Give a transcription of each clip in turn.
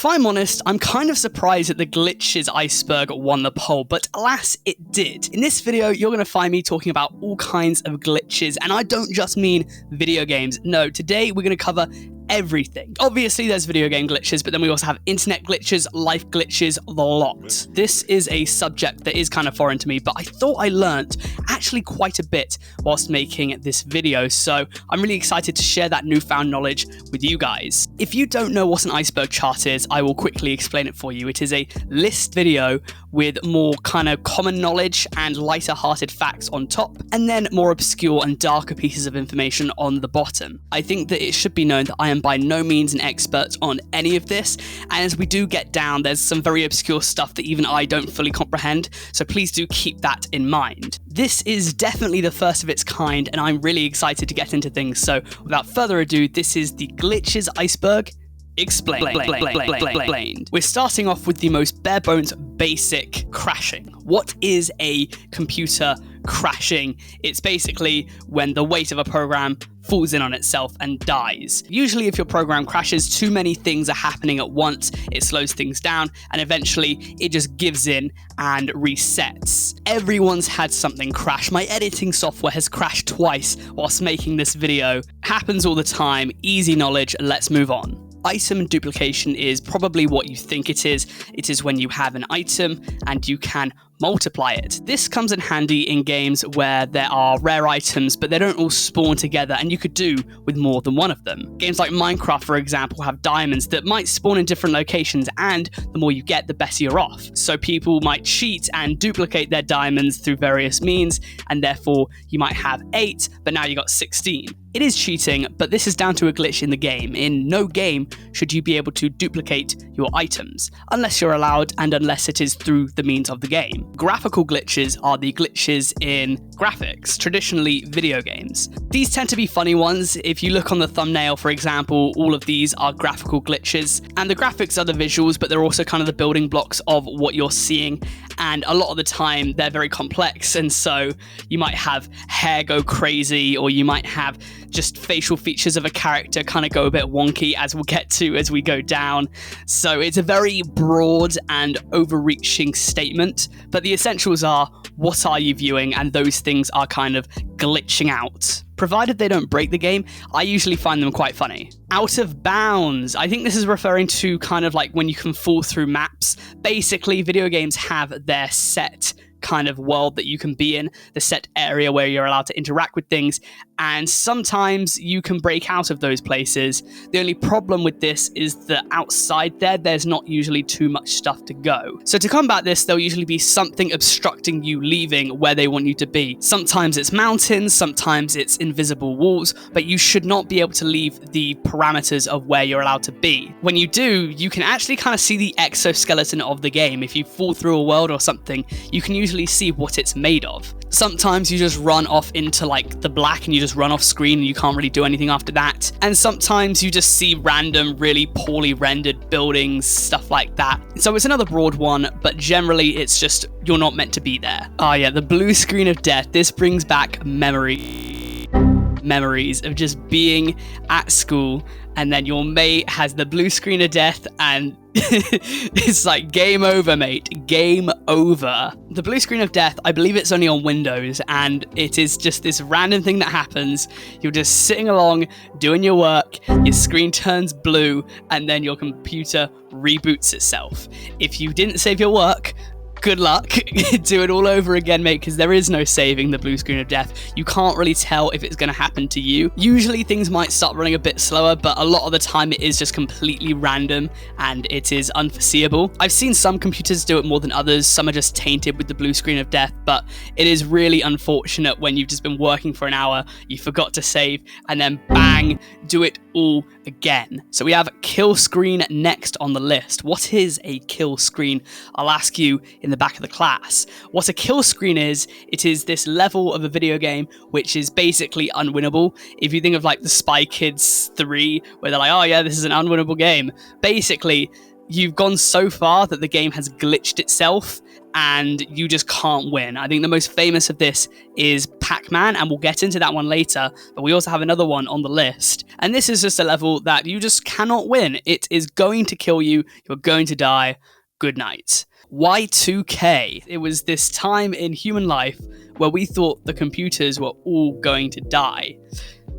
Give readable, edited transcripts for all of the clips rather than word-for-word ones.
If I'm honest, I'm kind of surprised that the Glitches Iceberg won the poll, but alas, it did. In this video, you're going to find me talking about all kinds of glitches, and I don't just mean video games. No, today we're going to cover everything. Obviously, there's video game glitches, but then we also have internet glitches, life glitches, the lot. This is a subject that is kind of foreign to me, but I thought I learnt actually quite a bit whilst making this video, so I'm really excited to share that newfound knowledge with you guys. If you don't know what an iceberg chart is, I will quickly explain it for you. It is a list video with more kind of common knowledge and lighter-hearted facts on top, and then more obscure and darker pieces of information on the bottom. I think that it should be known that I am by no means an expert on any of this, and as we do get down, there's some very obscure stuff that even I don't fully comprehend, so please do keep that in mind. This is definitely the first of its kind, and I'm really excited to get into things, so without further ado, this is the Glitches Iceberg Explained. We're starting off with the most bare bones basic crashing. What is a computer crashing? It's basically when the weight of a program falls in on itself and dies. Usually if your program crashes, too many things are happening at once, it slows things down, and eventually it just gives in and resets. Everyone's had something crash. My editing software has crashed twice whilst making this video. Happens all the time, easy knowledge, let's move on. Item duplication is probably what you think it is. It is when you have an item and you can multiply it. This comes in handy in games where there are rare items, but they don't all spawn together, and you could do with more than one of them. Games like Minecraft, for example, have diamonds that might spawn in different locations, and the more you get, the better you're off. So people might cheat and duplicate their diamonds through various means, and therefore you might have 8, but now you got 16. It is cheating, but this is down to a glitch in the game. In no game should you be able to duplicate your items, unless you're allowed and unless it is through the means of the game. Graphical glitches are the glitches in graphics, traditionally video games. These tend to be funny ones. If you look on the thumbnail, for example, all of these are graphical glitches, and the graphics are the visuals, but they're also kind of the building blocks of what you're seeing, and a lot of the time they're very complex, and so you might have hair go crazy, or you might have just facial features of a character kind of go a bit wonky, as we'll get to as we go down. So it's a very broad and overreaching statement, but the essentials are, what are you viewing? And those things are kind of glitching out. Provided they don't break the game, I usually find them quite funny. Out of bounds. I think this is referring to kind of like when you can fall through maps. Basically, video games have their set kind of world that you can be in, the set area where you're allowed to interact with things, and sometimes you can break out of those places. The only problem with this is that outside there's not usually too much stuff to go. So to combat this, there'll usually be something obstructing you leaving where they want you to be. Sometimes it's mountains, sometimes it's invisible walls, but you should not be able to leave the parameters of where you're allowed to be. When you do, you can actually kind of see the exoskeleton of the game. If you fall through a world or something, you can usually see what it's made of. Sometimes you just run off into like the black and you just run off screen and you can't really do anything after that. And sometimes you just see random, really poorly rendered buildings, stuff like that. So it's another broad one, but generally it's just you're not meant to be there. Oh yeah, the blue screen of death. This brings back memories of just being at school and then your mate has the blue screen of death and it's like, game over, mate. Game over. The blue screen of death, I believe it's only on Windows, and it is just this random thing that happens. You're just sitting along, doing your work, your screen turns blue, and then your computer reboots itself. If you didn't save your work, good luck. Do it all over again, mate, because there is no saving the blue screen of death. You can't really tell if it's going to happen to you. Usually things might start running a bit slower, but a lot of the time it is just completely random and it is unforeseeable. I've seen some computers do it more than others. Some are just tainted with the blue screen of death, but it is really unfortunate when you've just been working for an hour, you forgot to save, and then bang, do it all again. So we have kill screen next on the list. What is a kill screen? I'll ask you in the back of the class. What a kill screen is, it is this level of a video game which is basically unwinnable. If you think of like the Spy Kids 3, where they're like, oh yeah, this is an unwinnable game. Basically, you've gone so far that the game has glitched itself and you just can't win. I think the most famous of this is Pacman, and we'll get into that one later, but we also have another one on the list. And this is just a level that you just cannot win. It is going to kill you. You're going to die. Good night. Y2K. It was this time in human life where we thought the computers were all going to die.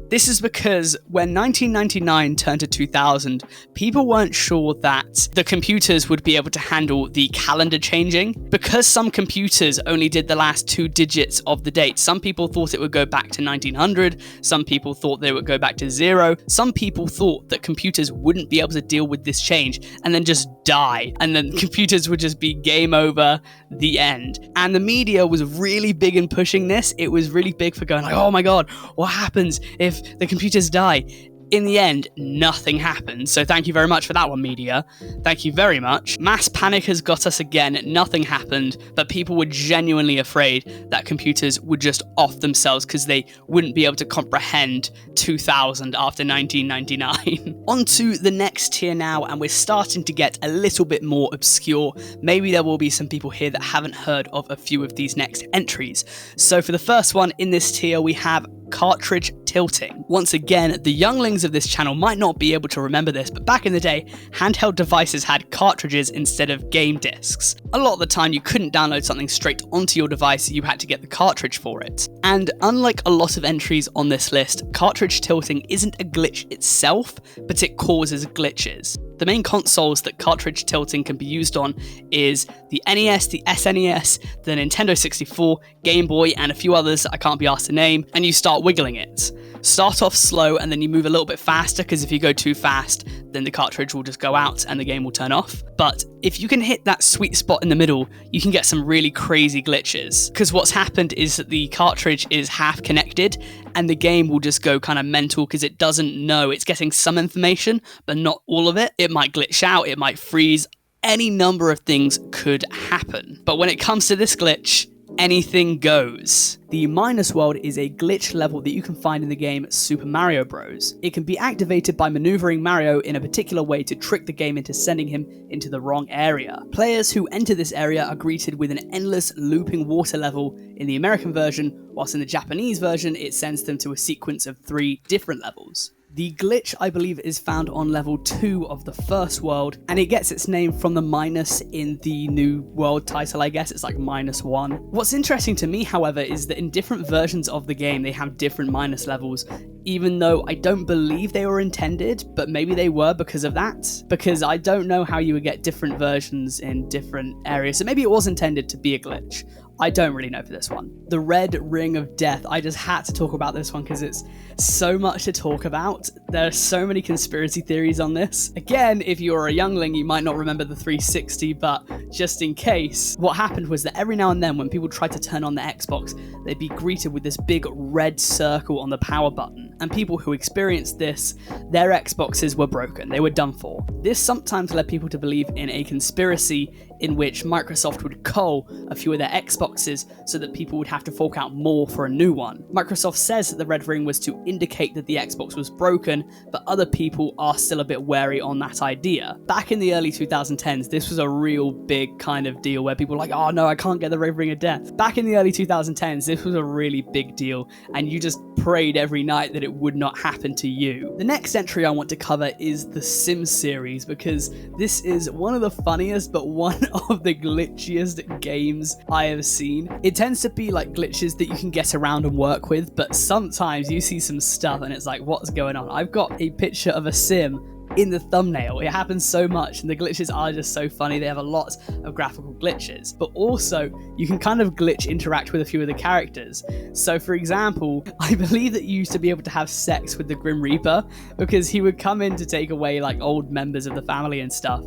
This is because when 1999 turned to 2000, people weren't sure that the computers would be able to handle the calendar changing. Because some computers only did the last 2 digits of the date, some people thought it would go back to 1900, some people thought they would go back to 0, some people thought that computers wouldn't be able to deal with this change and then just die, and then computers would just be game over, the end. And the media was really big in pushing this. It was really big for going like, oh my god, what happens if the computers die? In the end, nothing happened, so thank you very much for that one, media. Thank you very much. Mass panic has got us again, nothing happened, but people were genuinely afraid that computers would just off themselves because they wouldn't be able to comprehend 2000 after 1999. On to the next tier now, and we're starting to get a little bit more obscure. Maybe there will be some people here that haven't heard of a few of these next entries. So for the first one in this tier, we have Cartridge Tilting. Once again, the younglings of this channel might not be able to remember this, but back in the day, handheld devices had cartridges instead of game discs. A lot of the time, you couldn't download something straight onto your device, you had to get the cartridge for it. And unlike a lot of entries on this list, Cartridge Tilting isn't a glitch itself, but it causes glitches. The main consoles that Cartridge Tilting can be used on is the NES, the SNES, the Nintendo 64, Game Boy, and a few others I can't be asked to name, and you start wiggling it. Start off slow and then you move a little bit faster, because if you go too fast, then the cartridge will just go out and the game will turn off. But if you can hit that sweet spot in the middle, you can get some really crazy glitches. Because what's happened is that the cartridge is half connected and the game will just go kind of mental because it doesn't know. It's getting some information, but not all of it. It might glitch out, it might freeze. Any number of things could happen. But when it comes to this glitch, anything goes. The Minus World is a glitch level that you can find in the game Super Mario Bros. It can be activated by maneuvering Mario in a particular way to trick the game into sending him into the wrong area. Players who enter this area are greeted with an endless looping water level in the American version, whilst in the Japanese version it sends them to a sequence of 3 different levels. The glitch, I believe, is found on level 2 of the first world, and it gets its name from the minus in the new world title, I guess. It's like -1. What's interesting to me, however, is that in different versions of the game, they have different minus levels, even though I don't believe they were intended, but maybe they were because of that. Because I don't know how you would get different versions in different areas, so maybe it was intended to be a glitch. I don't really know for this one. The Red Ring of Death. I just had to talk about this one because it's so much to talk about. There are so many conspiracy theories on this. Again, if you're a youngling, you might not remember the 360, but just in case, what happened was that every now and then when people tried to turn on the Xbox, they'd be greeted with this big red circle on the power button. And people who experienced this, their Xboxes were broken. They were done for. This sometimes led people to believe in a conspiracy in which Microsoft would cull a few of their Xboxes so that people would have to fork out more for a new one. Microsoft says that the red ring was to indicate that the Xbox was broken, but other people are still a bit wary on that idea. Back in the early 2010s, this was a real big kind of deal where people were like, oh no, I can't get the red ring of death. Back in the early 2010s, this was a really big deal, and you just prayed every night that it would not happen to you. The next entry I want to cover is the Sims series, because this is one of the funniest, but one of the glitchiest games I have seen. It tends to be like glitches that you can get around and work with, but sometimes you see some stuff and it's like, what's going on? I've got a picture of a sim in the thumbnail. It happens so much and the glitches are just so funny. They have a lot of graphical glitches, but also you can kind of glitch interact with a few of the characters. So for example, I believe that you used to be able to have sex with the Grim Reaper because he would come in to take away like old members of the family and stuff,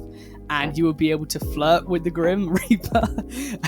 and you would be able to flirt with the Grim Reaper.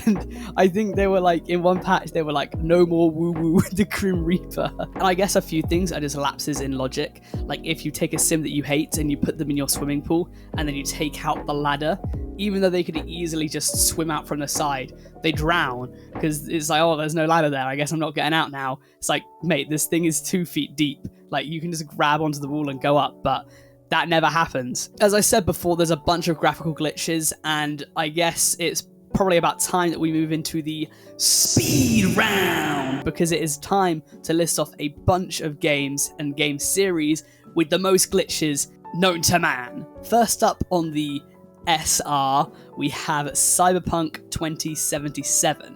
And I think they were like, in one patch, they were like, no more woo-woo with the Grim Reaper. And I guess a few things are just lapses in logic. Like if you take a sim that you hate and you put them in your swimming pool, and then you take out the ladder, even though they could easily just swim out from the side, they drown because it's like, oh, there's no ladder there. I guess I'm not getting out now. It's like, mate, this thing is 2 feet deep. Like you can just grab onto the wall and go up, but that never happens. As I said before, there's a bunch of graphical glitches, and I guess it's probably about time that we move into the speed round, because it is time to list off a bunch of games and game series with the most glitches known to man. First up on the SR, we have Cyberpunk 2077.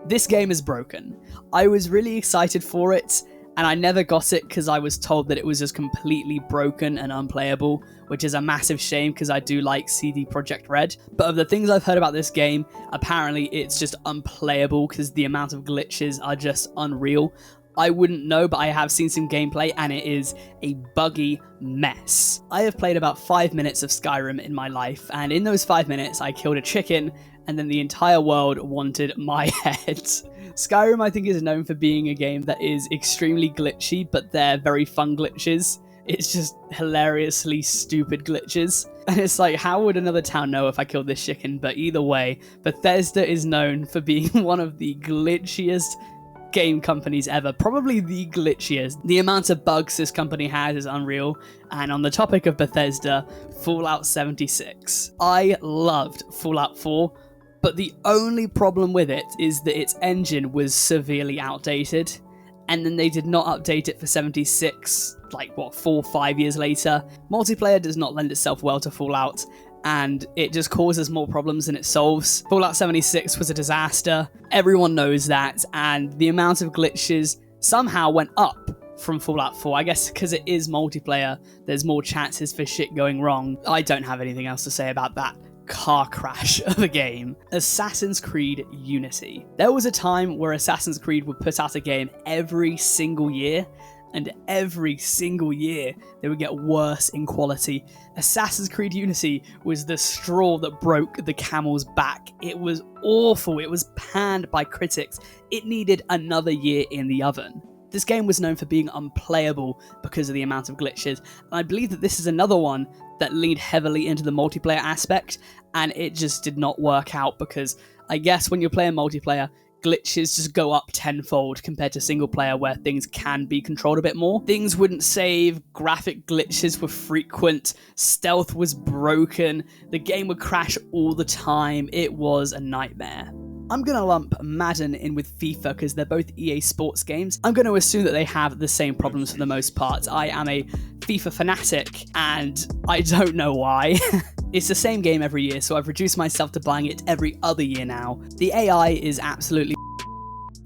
This game is broken. I was really excited for it, and I never got it because I was told that it was just completely broken and unplayable, which is a massive shame because I do like CD Projekt Red. But of the things I've heard about this game, apparently it's just unplayable because the amount of glitches are just unreal. I wouldn't know, but I have seen some gameplay and it is a buggy mess. I have played about 5 minutes of Skyrim in my life, and in those 5 minutes I killed a chicken and then the entire world wanted my head. Skyrim, I think, is known for being a game that is extremely glitchy, but they're very fun glitches. It's just hilariously stupid glitches. And it's like, how would another town know if I killed this chicken? But either way, Bethesda is known for being one of the glitchiest game companies ever, probably the glitchiest. The amount of bugs this company has is unreal. And on the topic of Bethesda, Fallout 76. I loved Fallout 4, but the only problem with it is that its engine was severely outdated, and then they did not update it for 76, like what, 4 or 5 years later. Multiplayer does not lend itself well to Fallout, and it just causes more problems than it solves. Fallout 76 was a disaster, everyone knows that, and the amount of glitches somehow went up from Fallout 4. I guess because it is multiplayer, there's more chances for shit going wrong. I don't have anything else to say about that car crash of a game. Assassin's Creed Unity. There was a time where Assassin's Creed would put out a game every single year, and every single year they would get worse in quality. Assassin's Creed Unity was the straw that broke the camel's back. It was awful. It was panned by critics. It needed another year in the oven. This game was known for being unplayable because of the amount of glitches, and I believe that this is another one that leaned heavily into the multiplayer aspect, and it just did not work out because I guess when you're playing multiplayer, glitches just go up tenfold compared to single player where things can be controlled a bit more. Things wouldn't save, graphic glitches were frequent, stealth was broken, the game would crash all the time. It was a nightmare. I'm going to lump Madden in with FIFA because they're both EA Sports games. I'm going to assume that they have the same problems for the most part. I am a FIFA fanatic and I don't know why. It's the same game every year, so I've reduced myself to buying it every other year now. The AI is absolutely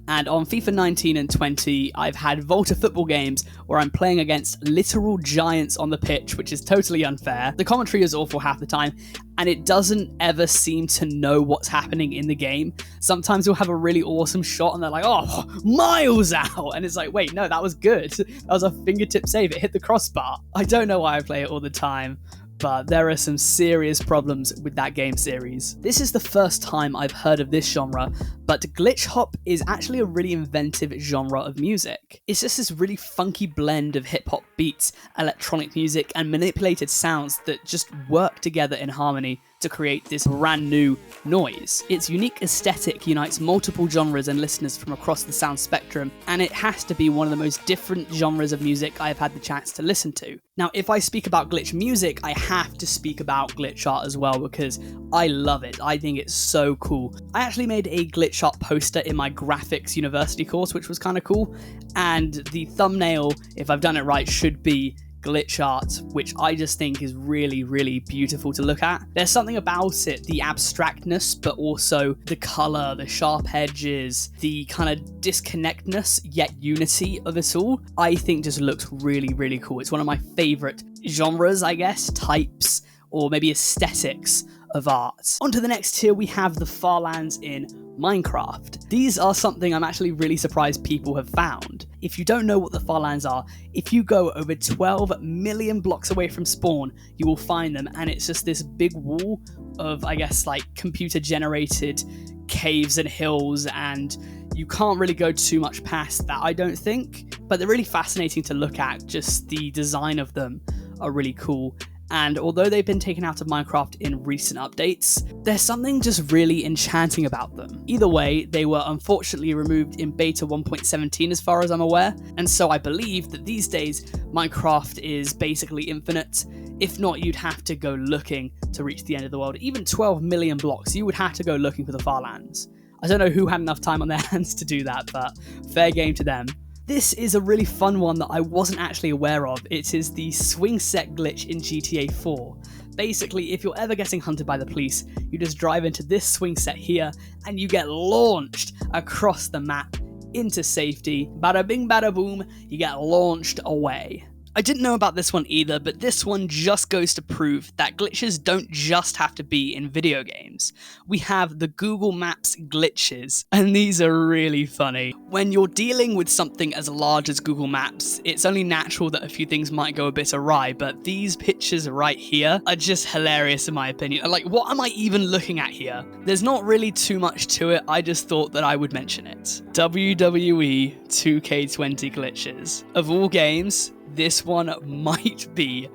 and on FIFA 19 and 20, I've had Volta football games where I'm playing against literal giants on the pitch, which is totally unfair. The commentary is awful half the time, and it doesn't ever seem to know what's happening in the game. Sometimes you'll have a really awesome shot and they're like, oh, miles out! And it's like, wait, no, that was good. That was a fingertip save, it hit the crossbar. I don't know why I play it all the time, but there are some serious problems with that game series. This is the first time I've heard of this genre, but glitch hop is actually a really inventive genre of music. It's just this really funky blend of hip hop beats, electronic music, and manipulated sounds that just work together in harmony to create this brand new noise. Its unique aesthetic unites multiple genres and listeners from across the sound spectrum, and it has to be one of the most different genres of music I've had the chance to listen to. Now, if I speak about glitch music, I have to speak about glitch art as well because I love it. I think it's so cool. I actually made a glitch art poster in my graphics university course, which was kind of cool, and the thumbnail, if I've done it right, should be glitch art, which I just think is really, really beautiful to look at. There's something about it, the abstractness, but also the color, the sharp edges, the kind of disconnectedness, yet unity of it all, I think just looks really, really cool. It's one of my favorite genres, I guess, types, or maybe aesthetics of art. On to the next tier, we have the Farlands in Minecraft. These are something I'm actually really surprised people have found. If you don't know what the Farlands are, if you go over 12 million blocks away from spawn, you will find them, and it's just this big wall of, I guess, like computer generated caves and hills, and you can't really go too much past that, I don't think, but they're really fascinating to look at. Just the design of them are really cool, and although they've been taken out of Minecraft in recent updates, there's something just really enchanting about them. Either way, they were unfortunately removed in beta 1.17 as far as I'm aware, and so I believe that these days Minecraft is basically infinite. If not, you'd have to go looking to reach the end of the world. Even 12 million blocks, you would have to go looking for the Farlands. I don't know who had enough time on their hands to do that, but fair game to them. This is a really fun one that I wasn't actually aware of. It is the swing set glitch in GTA 4. Basically, if you're ever getting hunted by the police, you just drive into this swing set here and you get launched across the map into safety. Bada bing bada boom, you get launched away. I didn't know about this one either, but this one just goes to prove that glitches don't just have to be in video games. We have the Google Maps glitches, and these are really funny. When you're dealing with something as large as Google Maps, it's only natural that a few things might go a bit awry, but these pictures right here are just hilarious in my opinion. Like, what am I even looking at here? There's not really too much to it, I just thought that I would mention it. WWE 2K20 glitches. Of all games, this one might be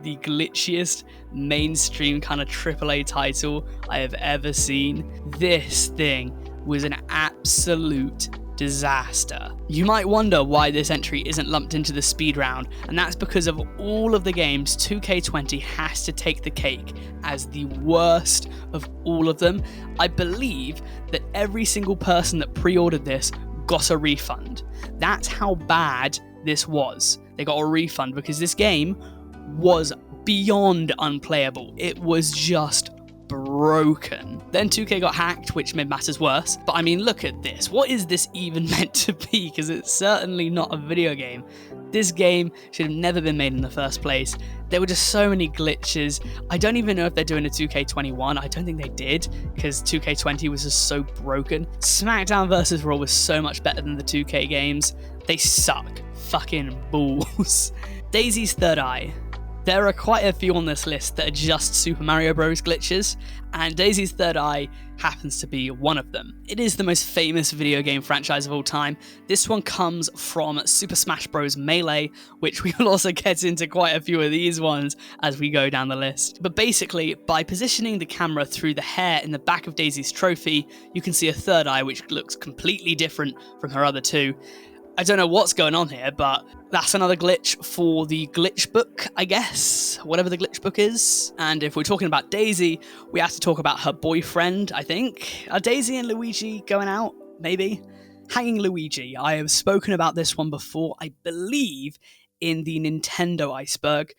the glitchiest mainstream kind of AAA title I have ever seen. This thing was an absolute disaster. You might wonder why this entry isn't lumped into the speed round, and that's because of all of the games, 2K20 has to take the cake as the worst of all of them. I believe that every single person that pre-ordered this got a refund. That's how bad this was. They got a refund because this game was beyond unplayable. It was just broken. Then 2K got hacked, which made matters worse. But I mean, look at this. What is this even meant to be? Because it's certainly not a video game. This game should have never been made in the first place. There were just so many glitches. I don't even know if they're doing a 2K21. I don't think they did, because 2K20 was just so broken. SmackDown vs. Raw was so much better than the 2K games. They suck. Fucking balls. Daisy's Third Eye. There are quite a few on this list that are just Super Mario Bros. Glitches, and Daisy's Third Eye happens to be one of them. It is the most famous video game franchise of all time. This one comes from Super Smash Bros. Melee, which we will also get into quite a few of these ones as we go down the list. But basically, by positioning the camera through the hair in the back of Daisy's trophy, you can see a third eye which looks completely different from her other two. I don't know what's going on here, but that's another glitch for the glitch book, I guess, whatever the glitch book is. And if we're talking about Daisy, we have to talk about her boyfriend, I think. Are Daisy and Luigi going out? Maybe? Hanging Luigi. I have spoken about this one before, I believe, in the Nintendo Iceberg,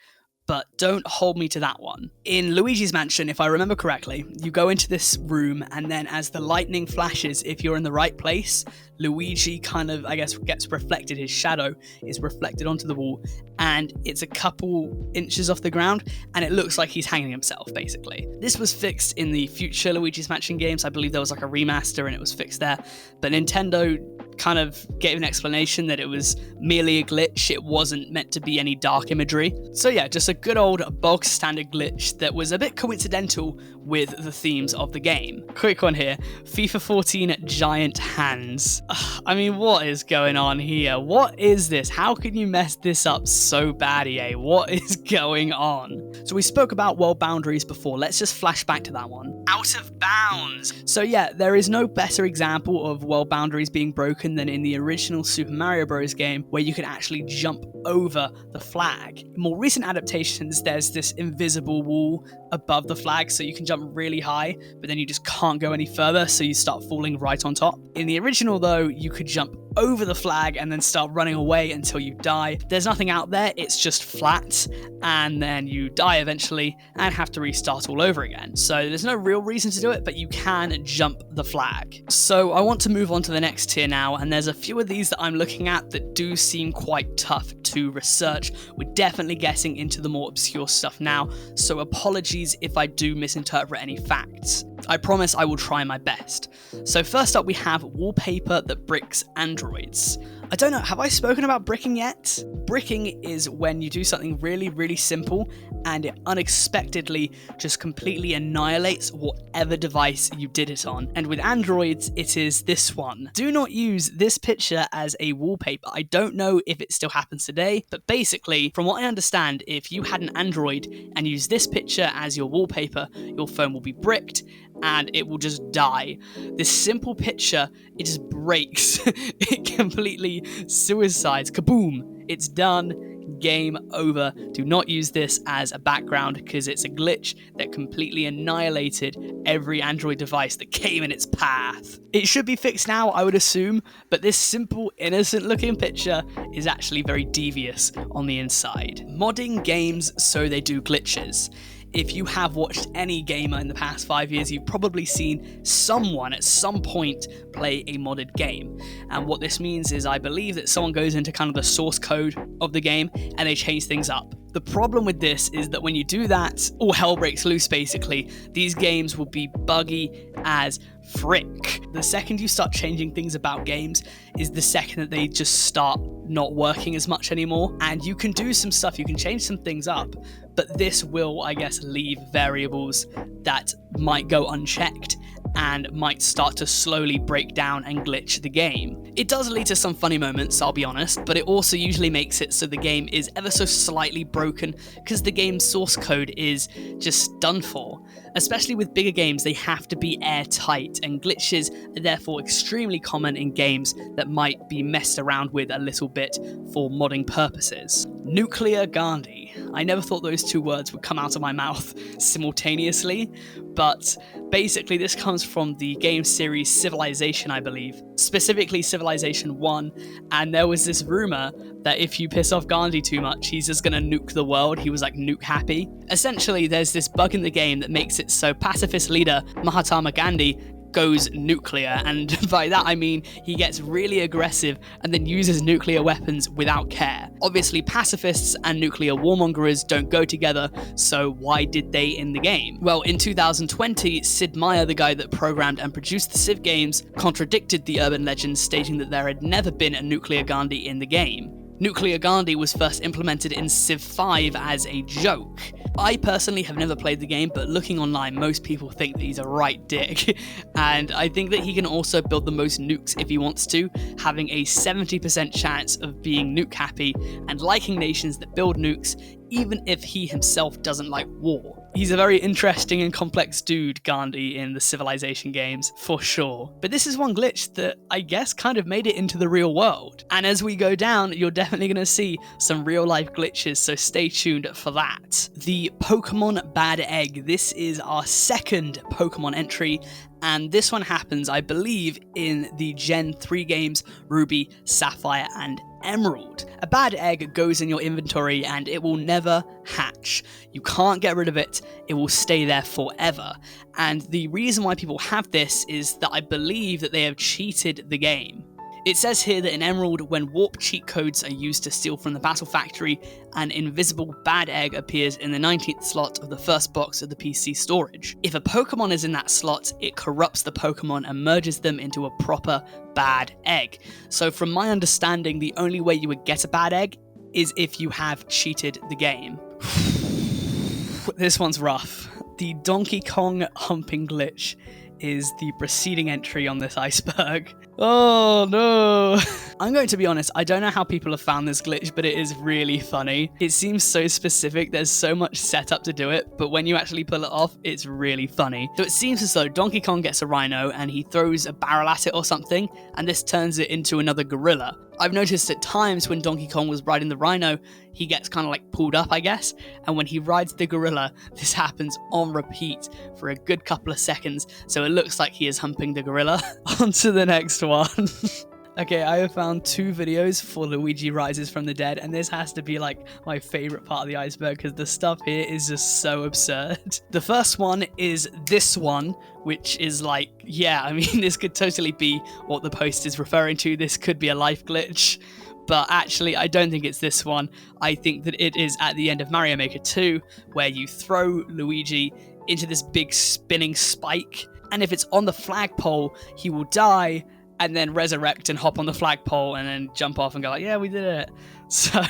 but don't hold me to that one. In Luigi's Mansion, if I remember correctly, you go into this room, and then as the lightning flashes, if you're in the right place, Luigi kind of, I guess, gets reflected, his shadow is reflected onto the wall, and it's a couple inches off the ground, and it looks like he's hanging himself, basically. This was fixed in the future Luigi's Mansion games. I believe there was like a remaster and it was fixed there, but Nintendo kind of gave an explanation that it was merely a glitch, it wasn't meant to be any dark imagery. So yeah, just a good old bog standard glitch that was a bit coincidental with the themes of the game. Quick one here, FIFA 14 giant hands. I mean, what is going on here? What is this? How can you mess this up so bad, EA? What is going on? So we spoke about world boundaries before, let's just flash back to that one. Out of bounds! So yeah, there is no better example of world boundaries being broken than in the original Super Mario Bros. Game, where you could actually jump over the flag. In more recent adaptations, there's this invisible wall above the flag, so you can jump really high, but then you just can't go any further, so you start falling right on top. In the original though, you could jump over the flag and then start running away until you die. There's nothing out there, it's just flat, and then you die eventually and have to restart all over again. So there's no real reason to do it, but you can jump the flag. So I want to move on to the next tier now, and there's a few of these that I'm looking at that do seem quite tough to research. We're definitely getting into the more obscure stuff now, so apologies if I do misinterpret any facts. I promise I will try my best. So first up we have Wallpaper that bricks androids. I don't know, have I spoken about bricking yet? Bricking is when you do something really, really simple and it unexpectedly just completely annihilates whatever device you did it on. And with Androids, it is this one. Do not use this picture as a wallpaper. I don't know if it still happens today, but basically, from what I understand, if you had an Android and use this picture as your wallpaper, your phone will be bricked and it will just die. This simple picture, it just breaks. It completely suicides. Kaboom! It's done. Game over. Do not use this as a background because it's a glitch that completely annihilated every Android device that came in its path. It should be fixed now, I would assume, but this simple, innocent looking picture is actually very devious on the inside. Modding games so they do glitches. If you have watched any gamer in the past 5 years, you've probably seen someone at some point play a modded game. And what this means is I believe that someone goes into kind of the source code of the game and they change things up. The problem with this is that when you do that, all hell breaks loose basically. These games will be buggy as frick. The second you start changing things about games is the second that they just start not working as much anymore. And you can do some stuff, you can change some things up, but this will, I guess, leave variables that might go unchecked and might start to slowly break down and glitch the game. It does lead to some funny moments, I'll be honest, but it also usually makes it so the game is ever so slightly broken because the game's source code is just done for. Especially with bigger games, they have to be airtight, and glitches are therefore extremely common in games that might be messed around with a little bit for modding purposes. Nuclear Gandhi. I never thought those two words would come out of my mouth simultaneously, but basically this comes from the game series Civilization, I believe, specifically Civilization 1, and there was this rumor that if you piss off Gandhi too much, he's just gonna nuke the world. He was like nuke happy. Essentially, there's this bug in the game that makes it so pacifist leader Mahatma Gandhi goes nuclear, and by that I mean he gets really aggressive and then uses nuclear weapons without care. Obviously pacifists and nuclear warmongers don't go together, so why did they in the game? Well, in 2020, Sid Meier, the guy that programmed and produced the Civ games, contradicted the urban legend, stating that there had never been a nuclear Gandhi in the game. Nuclear Gandhi was first implemented in Civ 5 as a joke. I personally have never played the game, but looking online, most people think that he's a right dick. And I think that he can also build the most nukes if he wants to, having a 70% chance of being nuke happy and liking nations that build nukes, even if he himself doesn't like war. He's a very interesting and complex dude, Gandhi, in the Civilization games, for sure. But this is one glitch that I guess kind of made it into the real world. And as we go down, you're definitely going to see some real life glitches, so stay tuned for that. The Pokemon Bad Egg. This is our second Pokemon entry, and this one happens, I believe, in the Gen 3 games Ruby, Sapphire, and Emerald. A bad egg goes in your inventory and it will never hatch. You can't get rid of it, it will stay there forever. And the reason why people have this is that I believe that they have cheated the game. It says here that in Emerald, when warp cheat codes are used to steal from the Battle Factory, an invisible bad egg appears in the 19th slot of the first box of the PC storage. If a Pokemon is in that slot, it corrupts the Pokemon and merges them into a proper bad egg. So from my understanding, the only way you would get a bad egg is if you have cheated the game. This one's rough. The Donkey Kong humping glitch is the preceding entry on this iceberg. Oh no! I'm going to be honest, I don't know how people have found this glitch, but it is really funny. It seems so specific, there's so much setup to do it, but when you actually pull it off, it's really funny. So it seems as though Donkey Kong gets a rhino and he throws a barrel at it or something, and this turns it into another gorilla. I've noticed at times when Donkey Kong was riding the rhino, he gets kind of like pulled up, I guess, and when he rides the gorilla, this happens on repeat for a good couple of seconds, so it looks like he is humping the gorilla. On to the next one. Okay, I have found 2 videos for Luigi Rises from the Dead, and this has to be like my favorite part of the iceberg because the stuff here is just so absurd. The first one is this one, which is like, yeah, I mean, this could totally be what the post is referring to. This could be a life glitch, but actually I don't think it's this one. I think that it is at the end of Mario Maker 2, where you throw Luigi into this big spinning spike, and if it's on the flagpole, he will die, and then resurrect and hop on the flagpole and then jump off and go like, yeah, we did it. So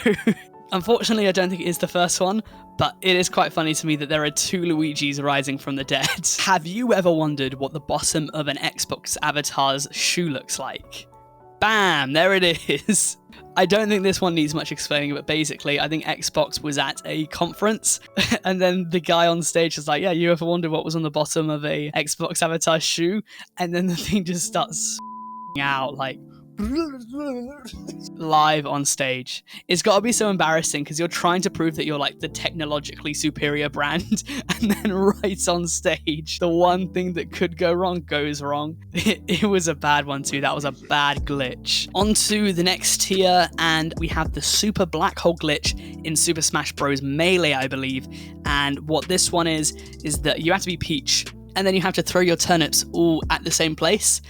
unfortunately, I don't think it is the first one, but it is quite funny to me that there are 2 Luigis rising from the dead. Have you ever wondered what the bottom of an Xbox avatar's shoe looks like? Bam, there it is. I don't think this one needs much explaining, but basically, I think Xbox was at a conference, and then the guy on stage was like, yeah, you ever wondered what was on the bottom of a Xbox avatar shoe? And then the thing just starts out like live on stage. It's got to be so embarrassing because you're trying to prove that you're like the technologically superior brand, and then right on stage, the one thing that could go wrong goes wrong. It was a bad one too. That was a bad glitch. On to the next tier, and we have the Super Black Hole glitch in Super Smash Bros. Melee, I believe. And what this one is that you have to be Peach, and then you have to throw your turnips all at the same place.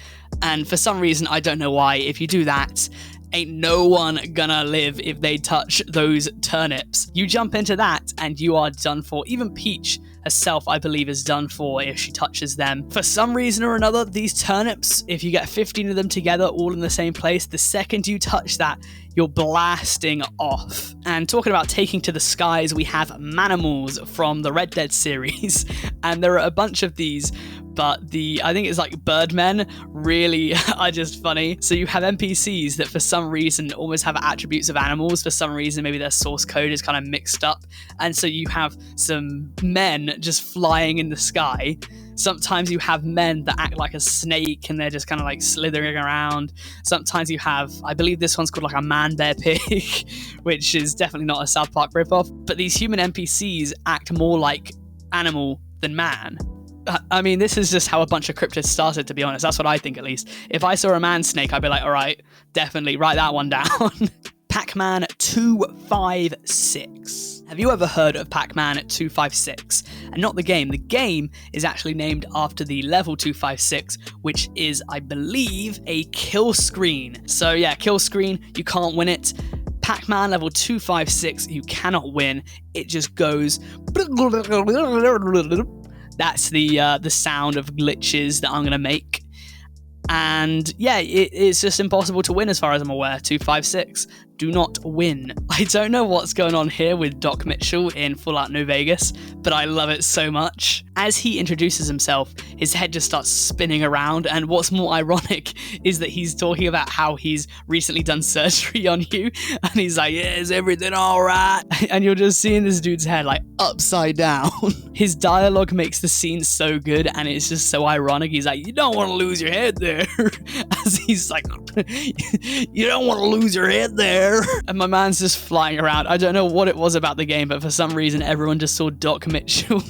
And for some reason, I don't know why, if you do that, ain't no one gonna live if they touch those turnips. You jump into that and you are done for. Even Peach herself, I believe, is done for if she touches them. For some reason or another, these turnips, if you get 15 of them together all in the same place, the second you touch that, you're blasting off. And talking about taking to the skies, we have Manimals from the Red Dead series, and there are a bunch of these, but I think it's like Birdmen really are just funny. So you have NPCs that for some reason almost have attributes of animals. For some reason, maybe their source code is kind of mixed up. And so you have some men just flying in the sky. Sometimes you have men that act like a snake and they're just kind of like slithering around. Sometimes you have, I believe this one's called like a man bear pig, which is definitely not a South Park ripoff. But these human NPCs act more like animal than man. I mean, this is just how a bunch of cryptids started, to be honest. That's what I think, at least. If I saw a man snake, I'd be like, all right, definitely write that one down. Pacman 256. Have you ever heard of Pacman 256? And not the game. The game is actually named after the level 256, which is, I believe, a kill screen. So yeah, kill screen, you can't win it. Pacman level 256, you cannot win. It just goes... That's the sound of glitches that I'm going to make. And yeah, it's just impossible to win as far as I'm aware. 256. Do not win. I don't know what's going on here with Doc Mitchell in Fallout New Vegas, but I love it so much. As he introduces himself, his head just starts spinning around, and what's more ironic is that he's talking about how he's recently done surgery on you, and he's like, yeah, is everything alright? And you're just seeing this dude's head like upside down. His dialogue makes the scene so good, and it's just so ironic. He's like, you don't want to lose your head there. As he's like, you don't want to lose your head there. And my man's just flying around. I don't know what it was about the game, but for some reason everyone just saw Doc Mitchell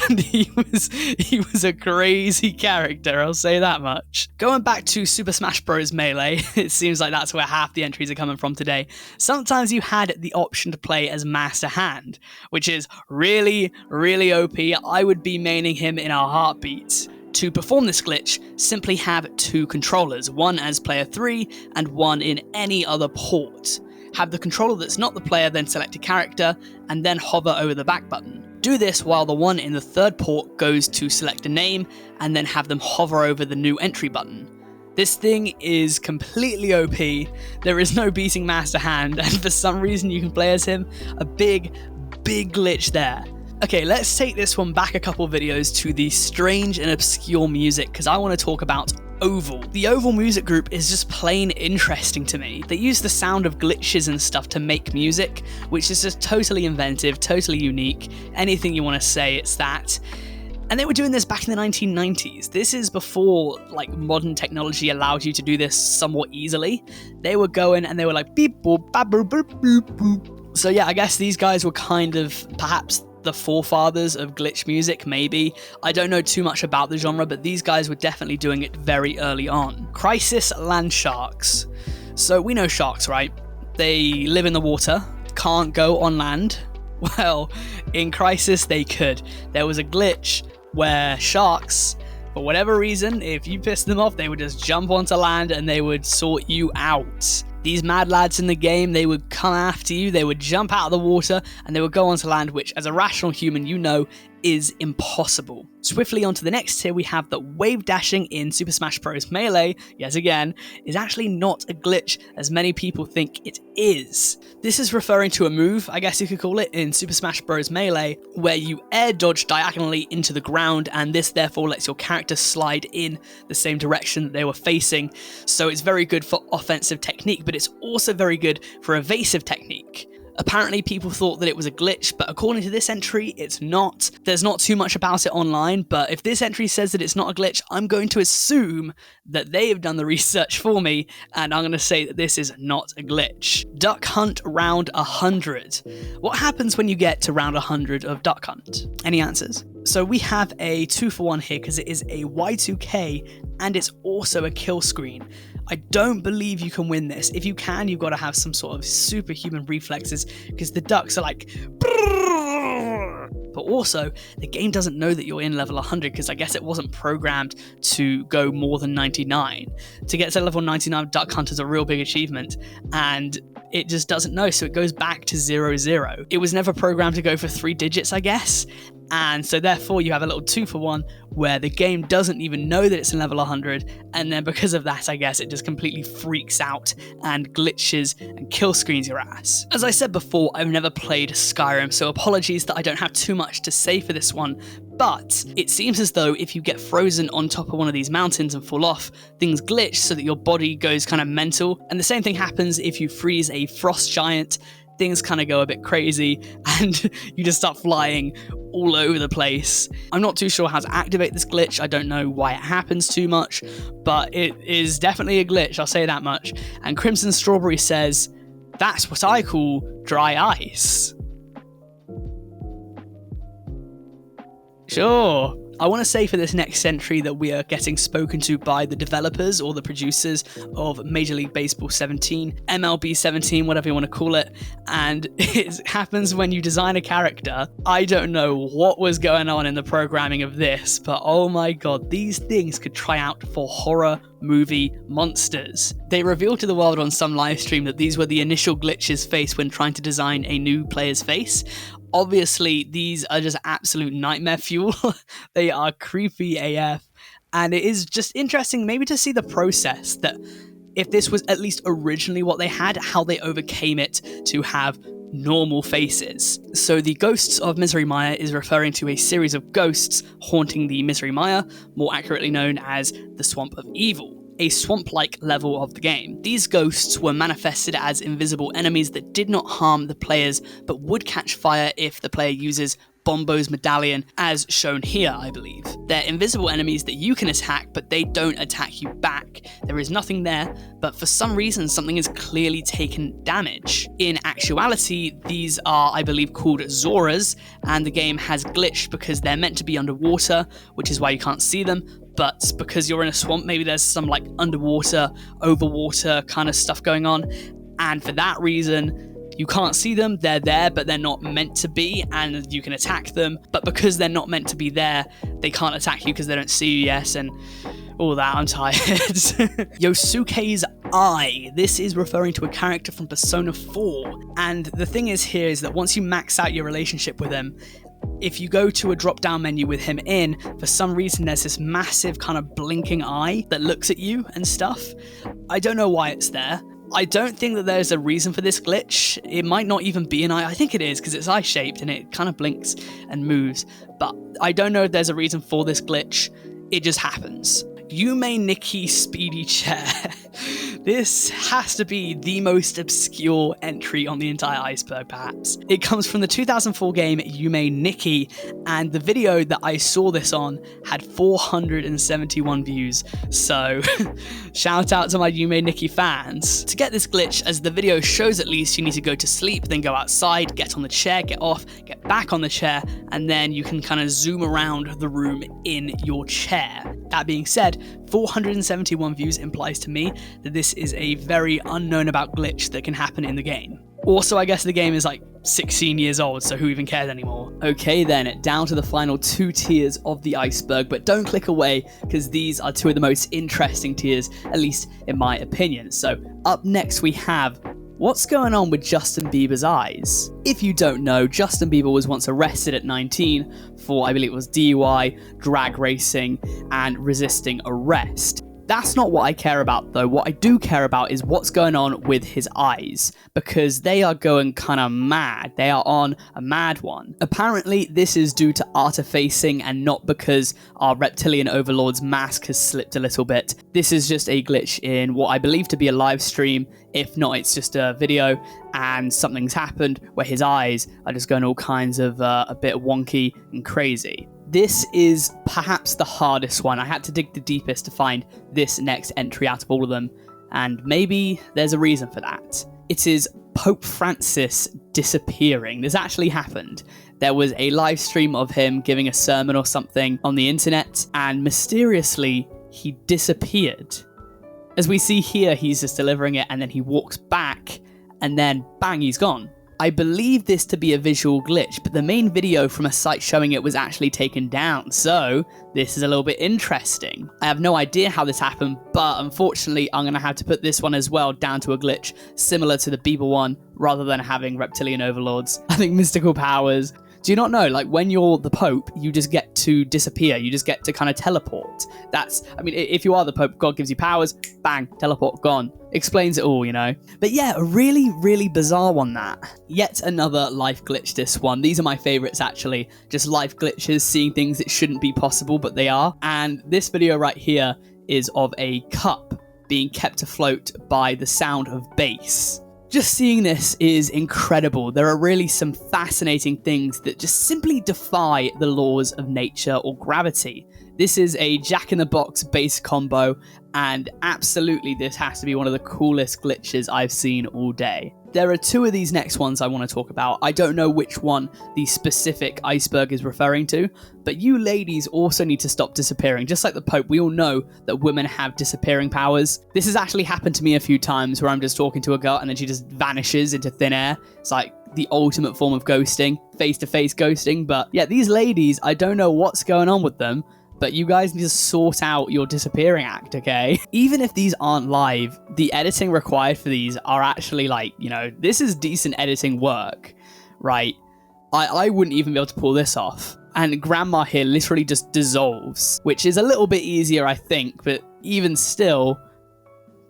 and he was a crazy character, I'll say that much. Going back to Super Smash Bros. Melee, it seems like that's where half the entries are coming from today. Sometimes you had the option to play as Master Hand, which is really, really OP. I would be maining him in a heartbeat. To perform this glitch, simply have 2 controllers, one as player 3 and one in any other port. Have the controller that's not the player then select a character and then hover over the back button. Do this while the one in the 3rd port goes to select a name and then have them hover over the new entry button. This thing is completely OP, there is no beating Master Hand, and for some reason you can play as him. A big glitch there. Okay, let's take this one back a couple videos to the strange and obscure music, because I want to talk about Oval. The Oval music group is just plain interesting to me. They use the sound of glitches and stuff to make music, which is just totally inventive, totally unique. Anything you want to say, it's that. And they were doing this back in the 1990s. This is before like modern technology allowed you to do this somewhat easily. They were going and they were like beep boop ba boop boop boop boop. So yeah, I guess these guys were kind of perhaps the forefathers of glitch music, maybe. I don't know too much about the genre, but these guys were definitely doing it very early on. Crysis land sharks. So we know sharks, right? They live in the water, can't go on land. Well, in Crysis they could. There was a glitch where sharks, for whatever reason, if you pissed them off, they would just jump onto land and they would sort you out. These mad lads in the game, they would come after you, they would jump out of the water, and they would go onto land, which as a rational human, you know, is impossible. Swiftly onto the next tier, we have that Wavedashing in Super Smash Bros. Melee, yet again, is actually not a glitch as many people think it is. This is referring to a move, I guess you could call it, in Super Smash Bros. Melee, where you air dodge diagonally into the ground, and this therefore lets your character slide in the same direction that they were facing. So it's very good for offensive technique, but it's also very good for evasive technique. Apparently people thought that it was a glitch, but according to this entry, it's not. There's not too much about it online, but if this entry says that it's not a glitch, I'm going to assume that they have done the research for me, and I'm going to say that this is not a glitch. Duck Hunt round 100. What happens when you get to round 100 of Duck Hunt? Any answers? So we have a 2-for-1 here because it is a Y2K and it's also a kill screen. I don't believe you can win this. If you can, you've got to have some sort of superhuman reflexes because the ducks are like... But also, the game doesn't know that you're in level 100 because I guess it wasn't programmed to go more than 99. To get to level 99 Duck Hunt is a real big achievement, and it just doesn't know, so it goes back to 00. It was never programmed to go for 3 digits, I guess, and so therefore you have a little 2-for-1 where the game doesn't even know that it's in level 100, and then because of that, I guess, it just completely freaks out and glitches and kill screens your ass. As I said before, I've never played Skyrim, so apologies that I don't have too much to say for this one, but it seems as though if you get frozen on top of one of these mountains and fall off, things glitch so that your body goes kind of mental, and the same thing happens if you freeze a frost giant. Things kind of go a bit crazy and you just start flying all over the place. I'm not too sure how to activate this glitch. I don't know why it happens too much, but it is definitely a glitch, I'll say that much. And Crimson Strawberry says, that's what I call dry ice. Sure. I want to say for this next entry that we are getting spoken to by the developers or the producers of Major League Baseball 17, MLB 17, whatever you want to call it, and it happens when you design a character. I don't know what was going on in the programming of this, but oh my god, these things could try out for horror movie monsters. They revealed to the world on some live stream that these were the initial glitches faced when trying to design a new player's face. Obviously, these are just absolute nightmare fuel. They are creepy AF. And it is just interesting maybe to see the process that if this was at least originally what they had, how they overcame it to have normal faces. So the Ghosts of Misery Mire is referring to a series of ghosts haunting the Misery Mire, more accurately known as the Swamp of Evil, a swamp-like level of the game. These ghosts were manifested as invisible enemies that did not harm the players, but would catch fire if the player uses Bombo's medallion, as shown here, I believe. They're invisible enemies that you can attack, but they don't attack you back. There is nothing there, but for some reason, something has clearly taken damage. In actuality, these are, I believe, called Zoras, and the game has glitched because they're meant to be underwater, which is why you can't see them, but because you're in a swamp, maybe there's some like underwater, overwater kind of stuff going on, and for that reason, you can't see them. They're there, but they're not meant to be, and you can attack them, but because they're not meant to be there, they can't attack you because they don't see you, yes, and all that. I'm tired. Yosuke's Eye. This is referring to a character from Persona 4, and the thing is here is that once you max out your relationship with him, if you go to a drop-down menu with him in, for some reason there's this massive kind of blinking eye that looks at you and stuff. I don't know why it's there. I don't think that there's a reason for this glitch. It might not even be an eye. I think it is because it's eye-shaped and it kind of blinks and moves. But I don't know if there's a reason for this glitch. It just happens. Yume Nikki Speedy Chair. This has to be the most obscure entry on the entire Iceberg, perhaps. It comes from the 2004 game Yume Nikki, and the video that I saw this on had 471 views, so shout out to my Yume Nikki fans. To get this glitch, as the video shows at least, you need to go to sleep, then go outside, get on the chair, get off, get back on the chair, and then you can kind of zoom around the room in your chair. That being said, 471 views implies to me that this is a very unknown about glitch that can happen in the game. Also, I guess the game is like 16 years old, so who even cares anymore? Okay then, down to the final 2 tiers of the Iceberg, but don't click away because these are 2 of the most interesting tiers, at least in my opinion. So up next we have What's going on with Justin Bieber's eyes? If you don't know, Justin Bieber was once arrested at 19 for, I believe it was DUI, drag racing, and resisting arrest. That's not what I care about though. What I do care about is what's going on with his eyes, because they are going kind of mad. They are on a mad one. Apparently, this is due to artifacing and not because our reptilian overlord's mask has slipped a little bit. This is just a glitch in what I believe to be a live stream. If not, it's just a video and something's happened where his eyes are just going all kinds of a bit wonky and crazy. This is perhaps the hardest one. I had to dig the deepest to find this next entry out of all of them, and maybe there's a reason for that. It is Pope Francis disappearing. This actually happened. There was a live stream of him giving a sermon or something on the internet, and mysteriously, he disappeared. As we see here, he's just delivering it, and then he walks back, and then bang, he's gone. I believe this to be a visual glitch, but the main video from a site showing it was actually taken down, so this is a little bit interesting. I have no idea how this happened, but unfortunately I'm going to have to put this one as well down to a glitch similar to the Bieber one, rather than having reptilian overlords. I think mystical powers. Do you not know, like, when you're the Pope, you just get to disappear, you just get to kind of teleport. If you are the Pope, God gives you powers, bang, teleport, gone. Explains it all, you know. But yeah, a really, really bizarre one, that. Yet another life glitch, this one. These are my favorites, actually. Just life glitches, seeing things that shouldn't be possible, but they are. And this video right here is of a cup being kept afloat by the sound of bass. Just seeing this is incredible. There are really some fascinating things that just simply defy the laws of nature or gravity. This is a jack-in-the-box bass combo, and absolutely this has to be one of the coolest glitches I've seen all day. There are two of these next ones I want to talk about. I don't know which one the specific Iceberg is referring to, but you ladies also need to stop disappearing. Just like the Pope, we all know that women have disappearing powers. This has actually happened to me a few times where I'm just talking to a girl and then she just vanishes into thin air. It's like the ultimate form of ghosting, face-to-face ghosting. But yeah, these ladies, I don't know what's going on with them, but you guys need to sort out your disappearing act, okay? Even if these aren't live, the editing required for these are actually like, you know, this is decent editing work, right? I wouldn't even be able to pull this off. And Grandma here literally just dissolves, which is a little bit easier, I think, but even still,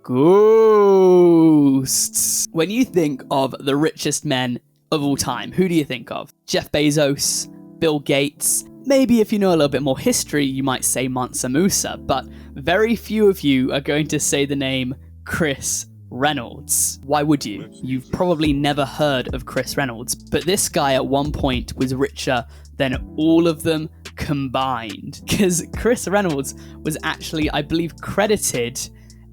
ghosts. When you think of the richest men of all time, who do you think of? Jeff Bezos, Bill Gates. Maybe if you know a little bit more history, you might say Mansa Musa, but very few of you are going to say the name Chris Reynolds. Why would you? You've probably never heard of Chris Reynolds, but this guy at one point was richer than all of them combined, because Chris Reynolds was actually, I believe, credited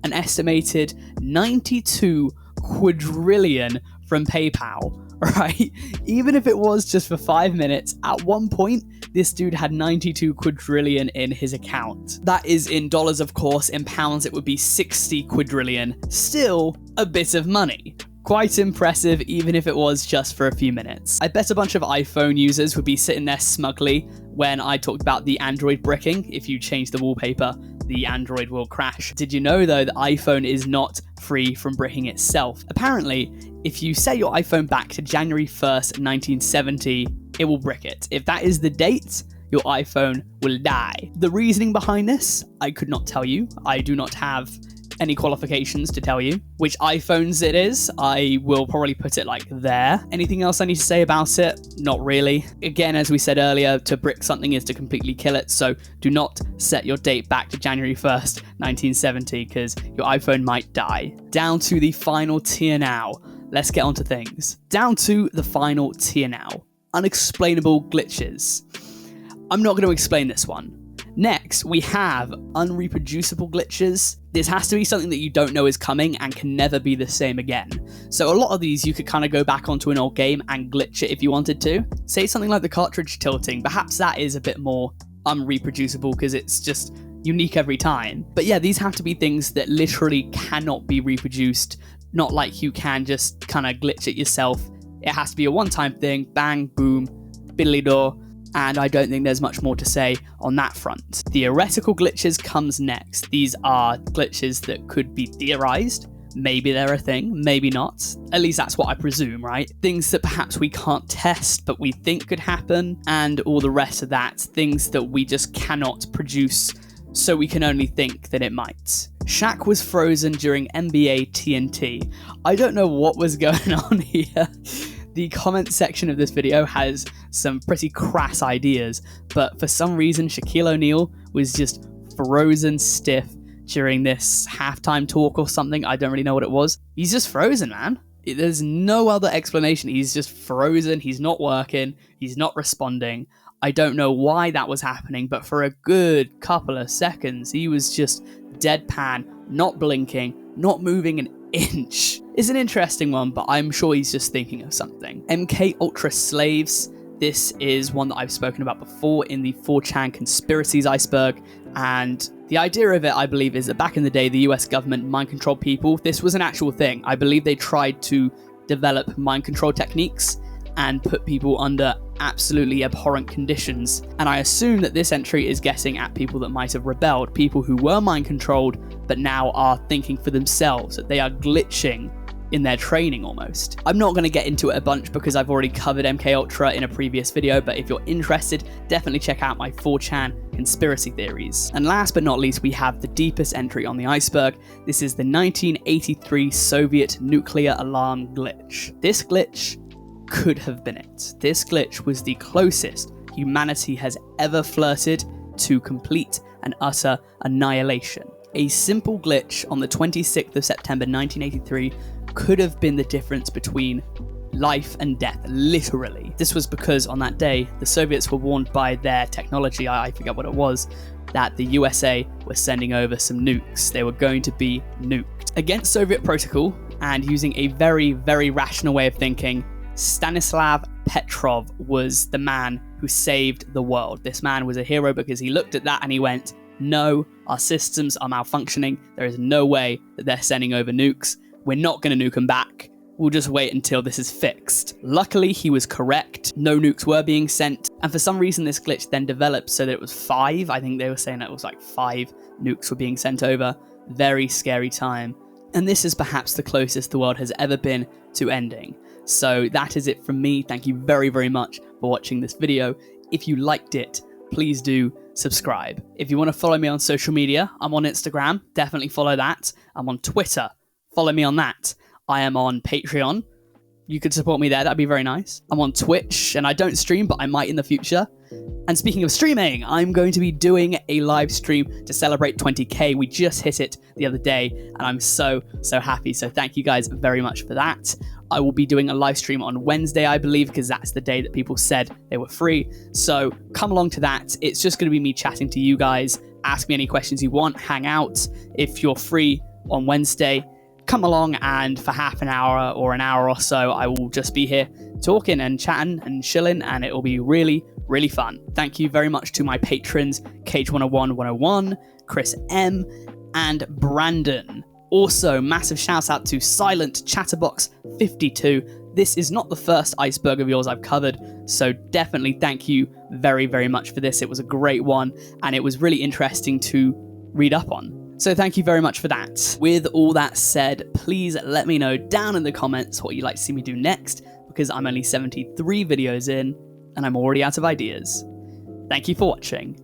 an estimated 92 quadrillion from PayPal. Right? Even if it was just for 5 minutes, at one point, this dude had 92 quadrillion in his account. That is in dollars, of course. In pounds, it would be 60 quadrillion. Still a bit of money. Quite impressive, even if it was just for a few minutes. I bet a bunch of iPhone users would be sitting there smugly when I talked about the Android bricking. If you change the wallpaper, the Android will crash. Did you know, though, that iPhone is not free from bricking itself? Apparently, if you set your iPhone back to January 1st, 1970, it will brick it. If that is the date, your iPhone will die. The reasoning behind this, I could not tell you. I do not have any qualifications to tell you which iPhones it is. I will probably put it like there. Anything else I need to say about it? Not really. Again, as we said earlier, to brick something is to completely kill it, so do not set your date back to January 1st, 1970, because your iPhone might die. Down to the final tier now. Let's get on to things. Down to the final tier now. Unexplainable glitches. I'm not going to explain this one. Next, we have unreproducible glitches. This has to be something that you don't know is coming and can never be the same again. So a lot of these you could kind of go back onto an old game and glitch it if you wanted to. Say something like the Cartridge Tilting. Perhaps that is a bit more unreproducible because it's just unique every time. But yeah, these have to be things that literally cannot be reproduced. Not like you can just kind of glitch it yourself. It has to be a one-time thing. Bang, boom, biddly-do. And I don't think there's much more to say on that front. Theoretical glitches comes next. These are glitches that could be theorized, Maybe they're a thing, maybe not. At least that's what I presume, right? Things that perhaps we can't test, but we think could happen, and all the rest of that, things that we just cannot produce, so we can only think that it might. Shaq was frozen during NBA TNT. I don't know what was going on here. The comment section of this video has some pretty crass ideas, but for some reason Shaquille O'Neal was just frozen stiff during this halftime talk or something. I don't really know what it was. He's just frozen, man. There's no other explanation. He's just frozen. He's not working. He's not responding. I don't know why that was happening, but for a good couple of seconds, he was just deadpan, not blinking, not moving an inch. It's an interesting one, but I'm sure he's just thinking of something. MK Ultra Slaves. This is one that I've spoken about before in the 4chan Conspiracies Iceberg, and the idea of it, I believe, is that back in the day, the US government mind-controlled people. This was an actual thing. I believe they tried to develop mind control techniques and put people under absolutely abhorrent conditions. And I assume that this entry is getting at people that might have rebelled, people who were mind-controlled, but now are thinking for themselves, that they are glitching in their training almost. I'm not going to get into it a bunch because I've already covered MK Ultra in a previous video, but if you're interested, definitely check out my 4chan conspiracy theories. And last but not least, we have the deepest entry on the iceberg. This is the 1983 Soviet nuclear alarm glitch. This glitch could have been it. This glitch was the closest humanity has ever flirted to complete and utter annihilation. A simple glitch on the 26th of September 1983 could have been the difference between life and death, literally. This was because on that day, the Soviets were warned by their technology, I forget what it was, that the USA was sending over some nukes. They were going to be nuked. Against Soviet protocol, and using a very, very rational way of thinking, Stanislav Petrov was the man who saved the world. This man was a hero because he looked at that and he went, no, our systems are malfunctioning. There is no way that they're sending over nukes. We're not going to nuke them back. We'll just wait until this is fixed. Luckily, he was correct. No nukes were being sent. And for some reason, this glitch then developed so that it was 5. I think they were saying that it was like 5 nukes were being sent over. Very scary time. And this is perhaps the closest the world has ever been to ending. So that is it from me. Thank you very, very much for watching this video. If you liked it, please do subscribe. If you want to follow me on social media, I'm on Instagram. Definitely follow that. I'm on Twitter. Follow me on that. I am on Patreon. You could support me there. That'd be very nice. I'm on Twitch, and I don't stream, but I might in the future. And speaking of streaming, I'm going to be doing a live stream to celebrate 20k. We just hit it the other day, and I'm so happy. So thank you guys very much for that. I will be doing a live stream on Wednesday, I believe, because that's the day that people said they were free. So come along to that. It's just going to be me chatting to you guys. Ask me any questions you want. Hang out. If you're free on Wednesday, come along, and for half an hour or an hour or so, I will just be here talking and chatting and chilling, and it will be really, really fun. Thank you very much to my patrons, Cage101 Chris M, and Brandon. Also, massive shout out to Silent Chatterbox 52. This is not the first iceberg of yours I've covered, so definitely thank you very, very much for this. It was a great one, and it was really interesting to read up on. So thank you very much for that. With all that said, please let me know down in the comments what you'd like to see me do next, because I'm only 73 videos in, and I'm already out of ideas. Thank you for watching.